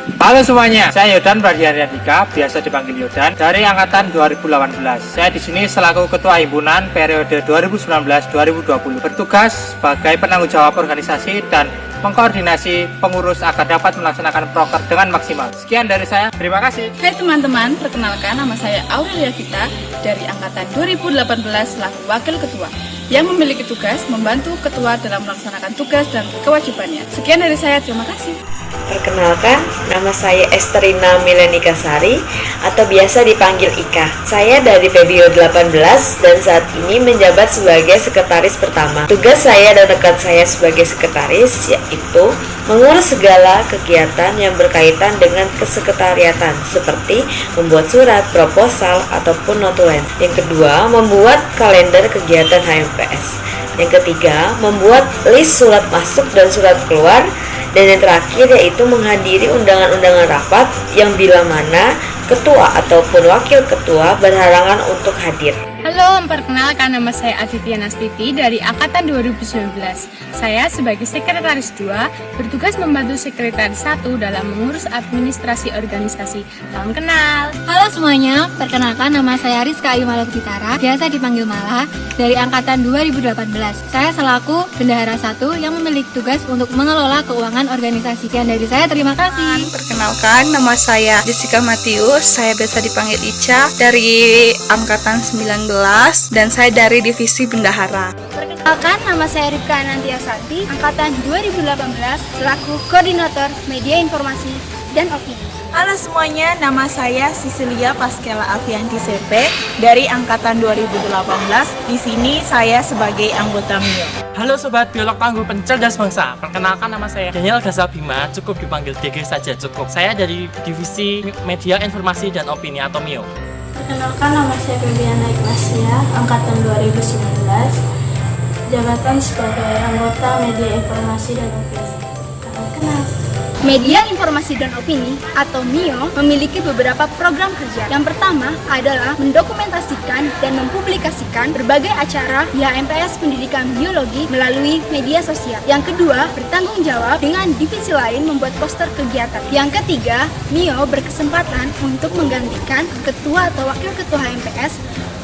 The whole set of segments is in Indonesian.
Halo semuanya, saya Yodan Pradiaryadika, biasa dipanggil Yodan, dari angkatan 2018. Saya di sini selaku Ketua Himpunan periode 2019-2020, bertugas sebagai penanggung jawab organisasi dan mengkoordinasi pengurus agar dapat melaksanakan proker dengan maksimal. Sekian dari saya, terima kasih. Hai teman-teman, perkenalkan nama saya Aurelia Vita dari angkatan 2018 selaku Wakil Ketua yang memiliki tugas membantu ketua dalam melaksanakan tugas dan kewajibannya. Sekian dari saya, terima kasih. Perkenalkan, nama saya Esterina Milenika Sari atau biasa dipanggil Ika. Saya dari PBO 18 dan saat ini menjabat sebagai sekretaris pertama. Tugas saya dan rekan saya sebagai sekretaris yaitu mengurus segala kegiatan yang berkaitan dengan kesekretariatan seperti membuat surat, proposal, ataupun notulen. Yang kedua, membuat kalender kegiatan HMPS. Yang ketiga, membuat list surat masuk dan surat keluar. Dan yang terakhir yaitu menghadiri undangan-undangan rapat yang bila mana ketua ataupun wakil ketua berhalangan untuk hadir. Halo, memperkenalkan nama saya Aditya Nastiti dari Angkatan 2019. Saya sebagai Sekretaris 2 bertugas membantu Sekretaris 1 dalam mengurus administrasi organisasi. Salam kenal. Halo semuanya, perkenalkan nama saya Rizka Ayu Maluk Ditara, biasa dipanggil Mala, dari Angkatan 2018. Saya selaku Bendahara 1 yang memiliki tugas untuk mengelola keuangan organisasi. Sekian dari saya, terima kasih. Perkenalkan, nama saya Jessica Matius, saya biasa dipanggil Ica dari Angkatan 19 dan saya dari Divisi Bendahara. Perkenalkan, nama saya Rifka Anantiasanti, Angkatan 2018, selaku Koordinator Media Informasi dan Opini. Halo semuanya, nama saya Sisilia Paskela Alfianti CP dari Angkatan 2018. Di sini saya sebagai anggota MIO. Halo Sobat Biolog Tangguh Pencerdas Bangsa, perkenalkan nama saya Daniel Ghazal Bima, cukup dipanggil DG saja cukup. Saya dari Divisi Media Informasi dan Opini atau MIO. Perkenalkan, nama saya Febriana Ignasia, Angkatan 2019, jabatan sebagai anggota Media Informasi dan Opini. Salam kenal. Media Informasi dan Opini atau MIO memiliki beberapa program kerja. Yang pertama adalah mendokumentasikan dan mempublikasikan berbagai acara di HMPS Pendidikan Biologi melalui media sosial. Yang kedua, bertanggung jawab dengan divisi lain membuat poster kegiatan. Yang ketiga, MIO berkesempatan untuk menggantikan ketua atau wakil ketua HMPS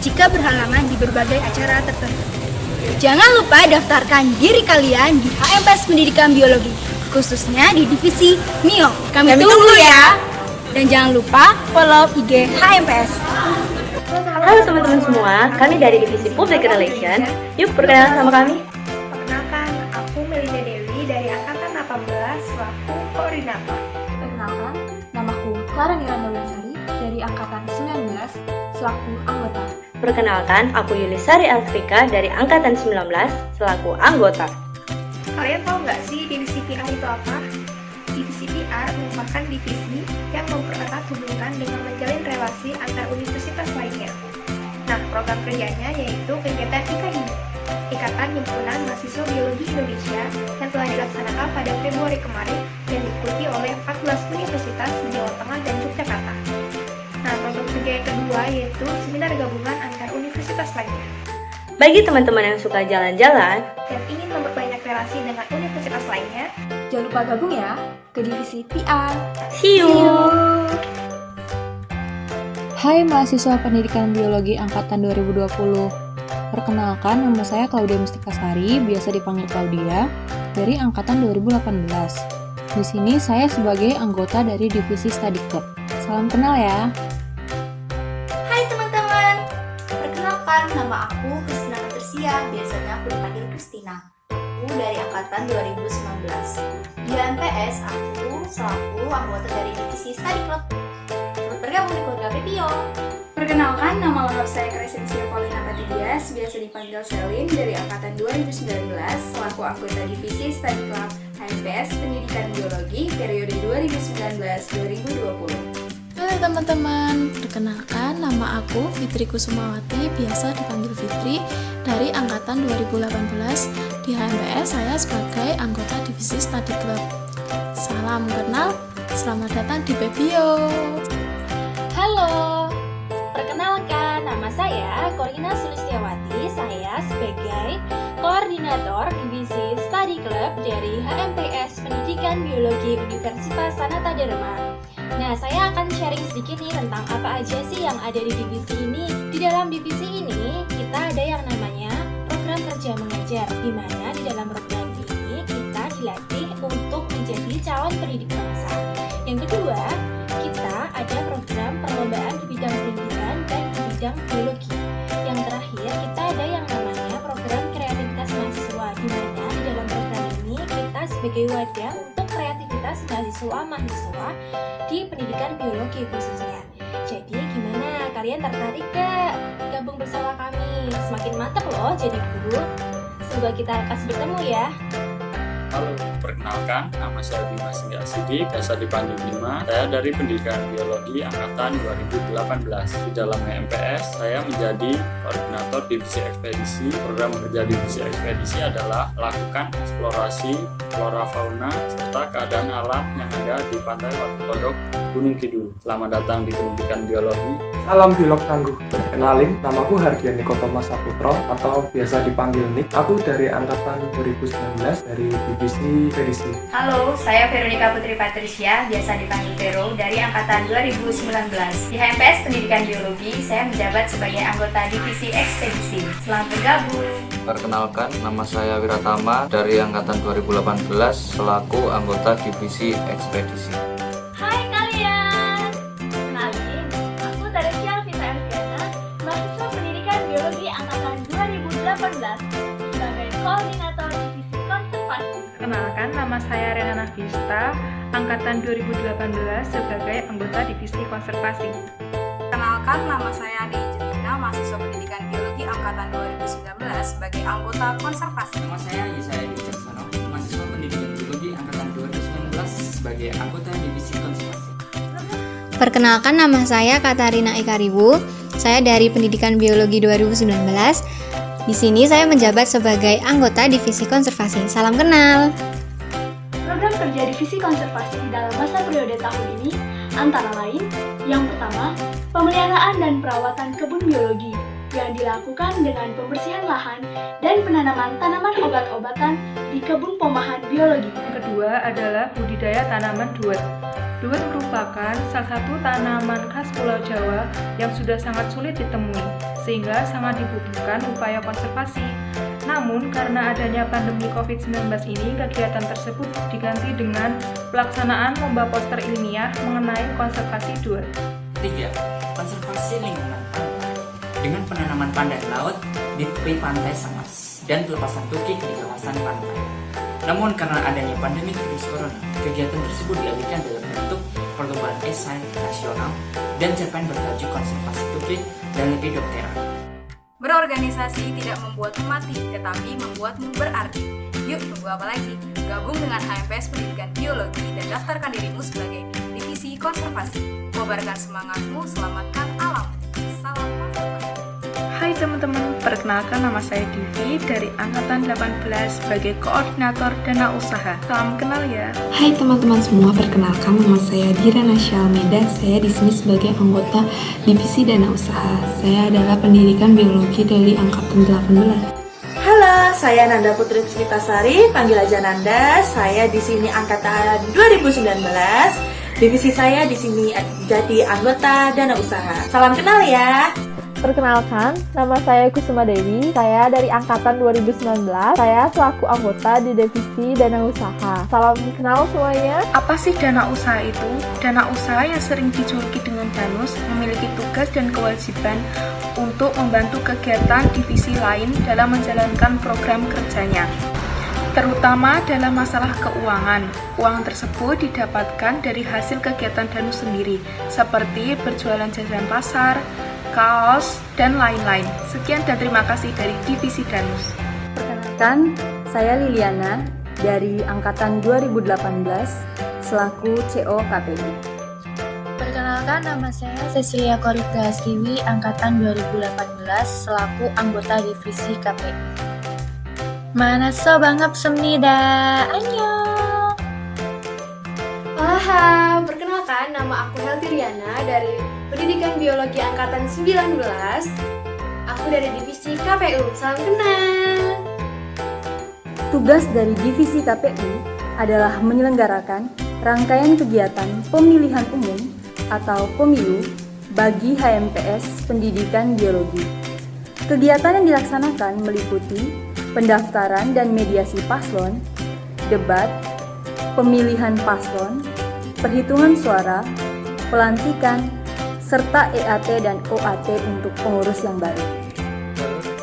jika berhalangan di berbagai acara tertentu. Jangan lupa daftarkan diri kalian di HMPS Pendidikan Biologi, khususnya di divisi MIO. Kami tunggu ya. Dan jangan lupa follow IG HMPS. Halo teman-teman semua, kami dari Divisi Public Relation. Yuk perkenalan sama kami. Perkenalkan, aku Melinda Dewi dari Angkatan 18 selaku koordinator. Perkenalkan, namaku Clara Miranda Wulandari dari Angkatan 19 selaku anggota. Perkenalkan, aku Yulisari Alfrika dari Angkatan 19 selaku anggota. Kalian tahu nggak sih divisi PR itu apa? Divisi PR merupakan divisi yang mempererat hubungan dengan menjalin relasi antar universitas lainnya. Nah, program kerjanya yaitu kegiatan IKHI, Ikatan Himpunan Mahasiswa Biologi Indonesia, yang telah dilaksanakan pada Februari kemarin dan diikuti oleh 14 universitas di Jawa Tengah dan Yogyakarta. Nah, program kerja yang kedua yaitu seminar gabungan antar universitas lainnya. Bagi teman-teman yang suka jalan-jalan dan ingin memperbanyak relasi dengan universitas lainnya, jangan lupa gabung ya ke divisi PR. See you. Hai mahasiswa pendidikan biologi angkatan 2020. Perkenalkan, nama saya Claudia Mustika Sari, biasa dipanggil Claudia, dari angkatan 2018. Di sini saya sebagai anggota dari divisi Study Club. Salam kenal ya. Hai teman-teman, perkenalkan nama aku Kristina Patricia, biasanya aku dipanggil Kristina. Aku dari angkatan 2019. Di HMPS aku selaku anggota dari divisi Study Club. Selamat bergabung di keluarga PPO. Perkenalkan, nama lengkap saya Crescentia Paulina Patidias, biasa dipanggil Selin, dari Angkatan 2019 selaku anggota divisi Study Club HMPS Pendidikan Biologi periode 2019-2020. Halo teman-teman, perkenalkan nama aku Fitri Kusumawati, biasa dipanggil Fitri, dari Angkatan 2018. Di HMPS saya sebagai anggota divisi Study Club. Salam kenal, selamat datang di PBO. Halo, perkenalkan nama saya Korina Sulistiawati, saya sebagai koordinator divisi Study Study Club dari HMPS Pendidikan Biologi Universitas Sanata Dharma. Nah, saya akan sharing sedikit nih tentang apa aja sih yang ada di divisi ini. Di dalam divisi ini, kita ada yang namanya program kerja mengajar, di mana di dalam program ini kita dilatih untuk menjadi calon pendidik bangsa. Yang kedua, kita ada program perlombaan di bidang pendidikan dan di bidang biologi. Yang terakhir, kita ada yang namanya program kreativitas mahasiswa, di mana di dalam program ini kita sebagai wadah untuk kreativitas mahasiswa di pendidikan biologi khususnya. Jadi gimana? Kalian tertarik gak gabung bersama kami? Semakin mantap loh jadi guru. Semoga kita kasih bertemu ya. Halo, perkenalkan, nama saya Bima Singgah Sidi, biasa dipanggil Bima. Saya dari Pendidikan Biologi Angkatan 2018. Di dalam MPS, saya menjadi koordinator divisi ekspedisi. Program kerja divisi ekspedisi adalah melakukan eksplorasi flora fauna serta keadaan alam yang ada di pantai Watu Kodok, Gunung Kidul. Selamat datang di Pendidikan Biologi. Salam Biolog Tangguh. Kenalin, namaku Hardian Nikotoma Saputro atau biasa dipanggil Nik. Aku dari angkatan 2019 dari divisi ekspedisi. Halo, saya Veronica Putri Patricia, biasa dipanggil Vero, dari angkatan 2019. Di HMPS Pendidikan Biologi, saya menjabat sebagai anggota divisi ekspedisi. Selamat bergabung. Perkenalkan, nama saya Wiratama dari angkatan 2018 selaku anggota divisi ekspedisi. Hai kalian, kenalin, aku Taresia Alvita Erdiana, mahasiswa pendidikan biologi angkatan 2018 sebagai koordinator divisi konservasi. Perkenalkan, nama saya Rena Navista, angkatan 2018 sebagai anggota divisi konservasi. Perkenalkan, nama saya Ani Jelina, mahasiswa pendidikan biologi angkatan 2019 sebagai anggota konservasi. Nama saya Yesaya Dicaksono, mahasiswa pendidikan biologi angkatan 2019 sebagai anggota divisi konservasi. Perkenalkan, nama saya Katarina Ikaribu, saya dari Pendidikan Biologi 2019. Di sini saya menjabat sebagai anggota divisi konservasi. Salam kenal. Program kerja divisi konservasi dalam masa periode tahun ini antara lain, yang pertama, pemeliharaan dan perawatan kebun biologi yang dilakukan dengan pembersihan lahan dan penanaman tanaman obat-obatan di kebun pomahan biologi. Yang kedua adalah budidaya tanaman duet. Duet merupakan salah satu tanaman khas Pulau Jawa yang sudah sangat sulit ditemui, sehingga sangat dibutuhkan upaya konservasi. Namun, karena adanya pandemi COVID-19 ini, kegiatan tersebut diganti dengan pelaksanaan lomba poster ilmiah mengenai konservasi duet. 3. Konservasi lingkungan pantai dengan penanaman pandai laut di tepi pantai Sangas dan pelepasan tukik di kawasan pantai. Namun karena adanya pandemi virus corona, kegiatan tersebut dialihkan dalam bentuk perlombaan esai nasional dan cerpen bertajuk konservasi tukik dan lepidoptera. Berorganisasi tidak membuatmu mati, tetapi membuatmu berarti. Yuk, tunggu apa lagi? Gabung dengan HMPS Pendidikan Biologi dan daftarkan dirimu sebagai divisi konservasi. Kobarkan semangatmu, selamatkan alam. Salam konservasi. Hai teman-teman, perkenalkan nama saya Divi dari angkatan 18 sebagai koordinator dana usaha. Salam kenal ya. Hai teman-teman semua, perkenalkan nama saya Dira Nasya Almeida. Saya di sini sebagai anggota divisi dana usaha. Saya adalah pendidikan biologi dari angkatan 18. Halo, saya Nanda Putri Sari, panggil aja Nanda. Saya di sini angkatan 2019. Divisi saya di sini jadi anggota dana usaha. Salam kenal ya. Perkenalkan, nama saya Kusuma Dewi, saya dari angkatan 2019, saya selaku anggota di divisi dana usaha. Salam kenal semuanya. Apa sih dana usaha itu? Dana usaha yang sering dijuluki dengan danus memiliki tugas dan kewajiban untuk membantu kegiatan divisi lain dalam menjalankan program kerjanya, terutama dalam masalah keuangan. Uang tersebut didapatkan dari hasil kegiatan danus sendiri, seperti berjualan jajan pasar, kaos, dan lain-lain. Sekian dan terima kasih dari Divisi Danus. Perkenalkan, saya Liliana dari Angkatan 2018 selaku CO KPI. Perkenalkan, nama saya Cecilia Korita Astiwi, Angkatan 2018 selaku anggota Divisi KPI. Manaso bangap semnida, annyeong. Wah, perkenalkan, nama aku Heltiriana dari Pendidikan Biologi Angkatan 19. Aku dari Divisi KPU, salam kenal. Tugas dari Divisi KPU adalah menyelenggarakan rangkaian kegiatan pemilihan umum atau pemilu bagi HMPS Pendidikan Biologi. Kegiatan yang dilaksanakan meliputi pendaftaran dan mediasi paslon, debat, pemilihan paslon, perhitungan suara, pelantikan, serta EAT dan OAT untuk pengurus yang baru.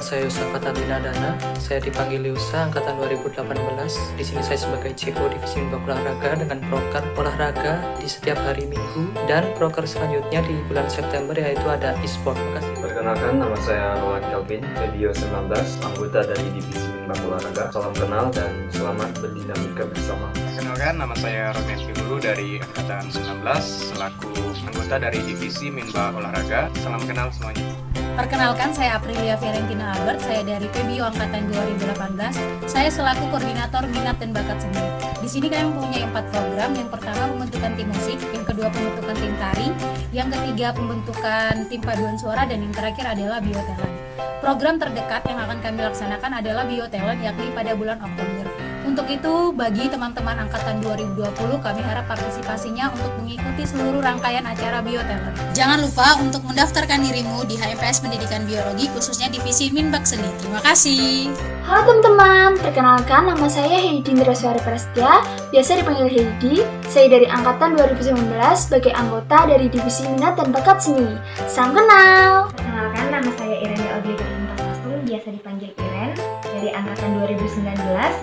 Saya Yusuf Fatalina Dana, saya dipanggil Liusa angkatan 2018. Di sini saya sebagai CO Divisi Minbak Olahraga dengan proker olahraga di setiap hari Minggu dan proker selanjutnya di bulan September yaitu ada e-sport. Makasih. Perkenalkan, nama saya Noah Kelvin, Febio 19, anggota dari Divisi Minbak Olahraga. Salam kenal dan selamat berdinamika bersama. Perkenalkan, nama saya Romian Pimulu dari angkatan 19 selaku anggota dari Divisi Minbak Olahraga. Salam kenal semuanya. Perkenalkan, saya Aprilia Fiorentina Albert, saya dari PBIO Angkatan 2018. Saya selaku Koordinator Minat dan Bakat Seni. Di sini kami mempunyai 4 program. Yang pertama pembentukan tim musik, yang kedua pembentukan tim tari, yang ketiga pembentukan tim paduan suara, dan yang terakhir adalah biotalent. Program terdekat yang akan kami laksanakan adalah biotalent, yakni pada bulan Oktober. Untuk itu, bagi teman-teman angkatan 2020, kami harap partisipasinya untuk mengikuti seluruh rangkaian acara biotalent. Jangan lupa untuk mendaftarkan dirimu di HMPS Pendidikan Biologi, khususnya Divisi Minbak Seni. Terima kasih. Halo teman-teman, perkenalkan nama saya Heidi Niroswari Prastia, biasa dipanggil Heidi. Saya dari angkatan 2019 sebagai anggota dari Divisi Minat dan Bakat Seni. Salam kenal. Perkenalkan, nama saya Irene Obliga Intanastul, biasa dipanggil Iren, dari angkatan 2019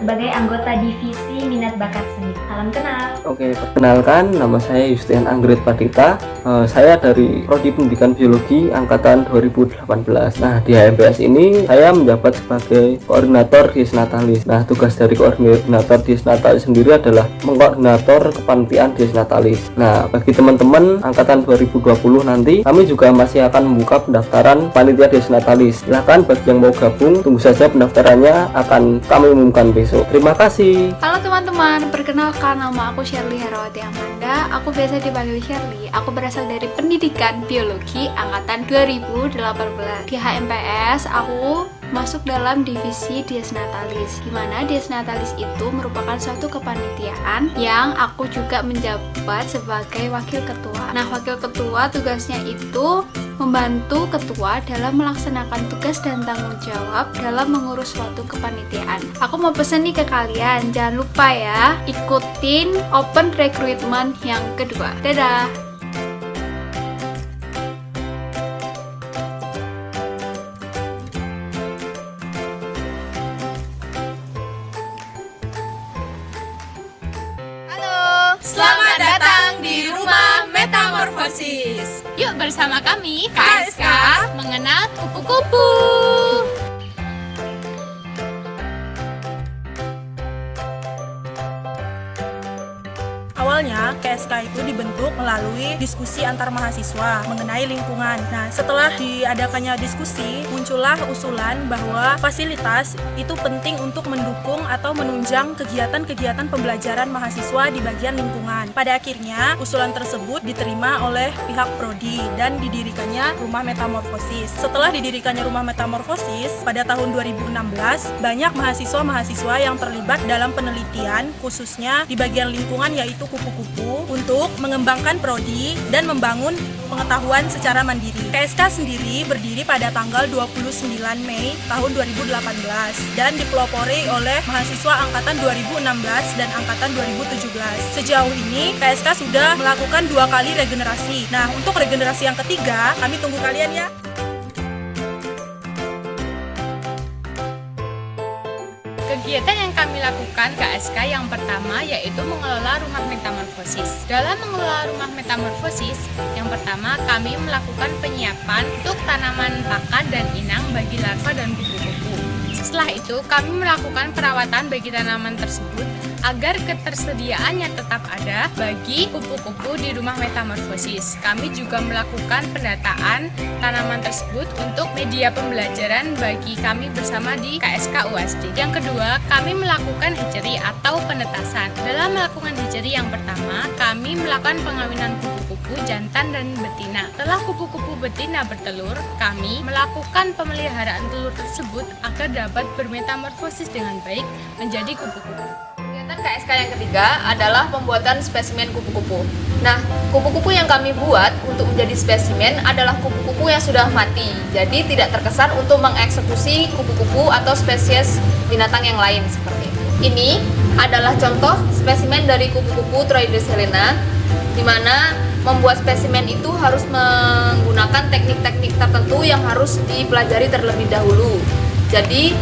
sebagai anggota Divisi Minat Bakat Seni. Salam kenal. Oke, perkenalkan, nama saya Yustian Anggrit Padita. Saya dari Prodi Pendidikan Biologi angkatan 2018. Nah, di HMPS ini saya menjabat sebagai koordinator Dies-Natalis. Nah, tugas dari koordinator Dies-Natalis sendiri adalah mengkoordinator kepanitiaan Dies-Natalis. Nah, bagi teman-teman angkatan 2020 nanti, kami juga masih akan membuka pendaftaran panitia Dies-Natalis. Silahkan bagi yang mau gabung, tunggu saja pendaftarannya akan kami umumkan besok. Terima kasih. Halo teman-teman, perkenalkan nama aku Shirley Herawati Amanda. Aku biasa dipanggil Shirley. Aku berasal dari Pendidikan Biologi angkatan 2018. Di HMPS aku masuk dalam divisi Dies-Natalis, di mana Dies-Natalis itu merupakan suatu kepanitiaan yang aku juga menjabat sebagai wakil ketua. Nah, wakil ketua tugasnya itu membantu ketua dalam melaksanakan tugas dan tanggung jawab dalam mengurus suatu kepanitiaan. Aku mau pesen nih ke kalian, jangan lupa ya, ikutin open recruitment yang kedua. Dadah! Selamat datang di Rumah Metamorfosis. Yuk bersama kami KSK mengenal kupu-kupu. Awalnya, KSK itu dibentuk melalui diskusi antar mahasiswa mengenai lingkungan. Nah, setelah diadakannya diskusi, muncullah usulan bahwa fasilitas itu penting untuk mendukung atau menunjang kegiatan-kegiatan pembelajaran mahasiswa di bagian lingkungan. Pada akhirnya, usulan tersebut diterima oleh pihak prodi dan didirikannya Rumah Metamorfosis. Setelah didirikannya Rumah Metamorfosis, pada tahun 2016, banyak mahasiswa-mahasiswa yang terlibat dalam penelitian, khususnya di bagian lingkungan yaitu kupu-kupu, untuk mengembangkan prodi dan membangun pengetahuan secara mandiri. KSK sendiri berdiri pada tanggal 29 Mei tahun 2018 dan dipelopori oleh mahasiswa angkatan 2016 dan angkatan 2017. Sejauh ini KSK sudah melakukan 2 kali regenerasi. Nah, untuk regenerasi yang ketiga, kami tunggu kalian ya. Kegiatan yang kami lakukan KSK yang pertama yaitu mengelola Rumah Metamorfosis. Dalam mengelola Rumah Metamorfosis, yang pertama kami melakukan penyiapan untuk tanaman pakan dan inang bagi larva dan kupu-kupu. Setelah itu, kami melakukan perawatan bagi tanaman tersebut agar ketersediaannya tetap ada bagi kupu-kupu di Rumah Metamorfosis. Kami juga melakukan pendataan tanaman tersebut untuk media pembelajaran bagi kami bersama di KSK UASD. Yang kedua, kami melakukan hatchery atau penetasan. Dalam melakukan hatchery yang pertama, kami melakukan pengawinan kupu-kupu kupu-kupu jantan dan betina. Setelah kupu-kupu betina bertelur, kami melakukan pemeliharaan telur tersebut agar dapat bermetamorfosis dengan baik menjadi kupu-kupu. Kegiatan KSK yang ketiga adalah pembuatan spesimen kupu-kupu. Nah, kupu-kupu yang kami buat untuk menjadi spesimen adalah kupu-kupu yang sudah mati. Jadi tidak terkesan untuk mengeksekusi kupu-kupu atau spesies binatang yang lain seperti itu. Ini adalah contoh spesimen dari kupu-kupu Troides helena, di mana membuat spesimen itu harus menggunakan teknik-teknik tertentu yang harus dipelajari terlebih dahulu. Jadi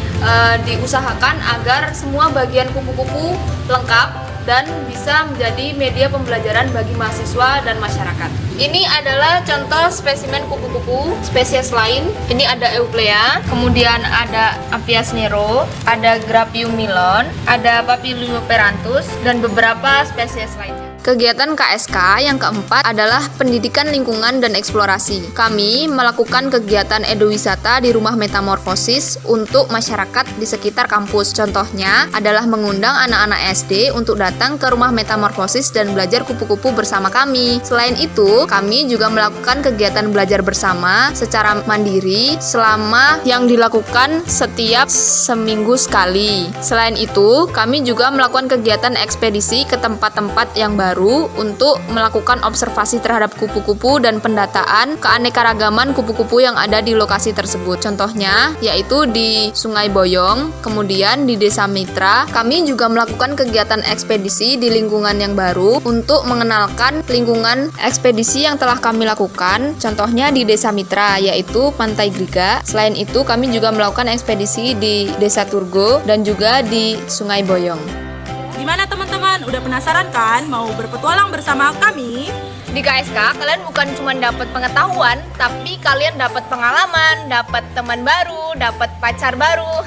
diusahakan agar semua bagian kupu-kupu lengkap dan bisa menjadi media pembelajaran bagi mahasiswa dan masyarakat. Ini adalah contoh spesimen kupu-kupu spesies lain. Ini ada Euplea, kemudian ada Apias nero, ada Graphium milon, ada Papilioperanthus, dan beberapa spesies lainnya. Kegiatan KSK yang keempat adalah pendidikan lingkungan dan eksplorasi. Kami melakukan kegiatan eduwisata di Rumah Metamorfosis untuk masyarakat di sekitar kampus. Contohnya adalah mengundang anak-anak SD untuk datang ke Rumah Metamorfosis dan belajar kupu-kupu bersama kami. Selain itu, kami juga melakukan kegiatan belajar bersama secara mandiri selama yang dilakukan setiap seminggu sekali. Selain itu, kami juga melakukan kegiatan ekspedisi ke tempat-tempat yang baru untuk melakukan observasi terhadap kupu-kupu dan pendataan keanekaragaman kupu-kupu yang ada di lokasi tersebut. Contohnya yaitu di Sungai Boyong, kemudian di Desa Mitra. Kami juga melakukan kegiatan ekspedisi di lingkungan yang baru untuk mengenalkan lingkungan ekspedisi yang telah kami lakukan. Contohnya di Desa Mitra yaitu Pantai Griga. Selain itu kami juga melakukan ekspedisi di Desa Turgo dan juga di Sungai Boyong. Gimana teman-teman? Udah penasaran kan mau berpetualang bersama kami? Di KSK kalian bukan cuma dapat pengetahuan, tapi kalian dapat pengalaman, dapat teman baru, dapat pacar baru.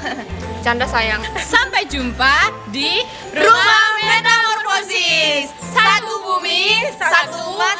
Canda sayang. Sampai jumpa di Rumah Metamorfosis. Satu bumi, satu umat,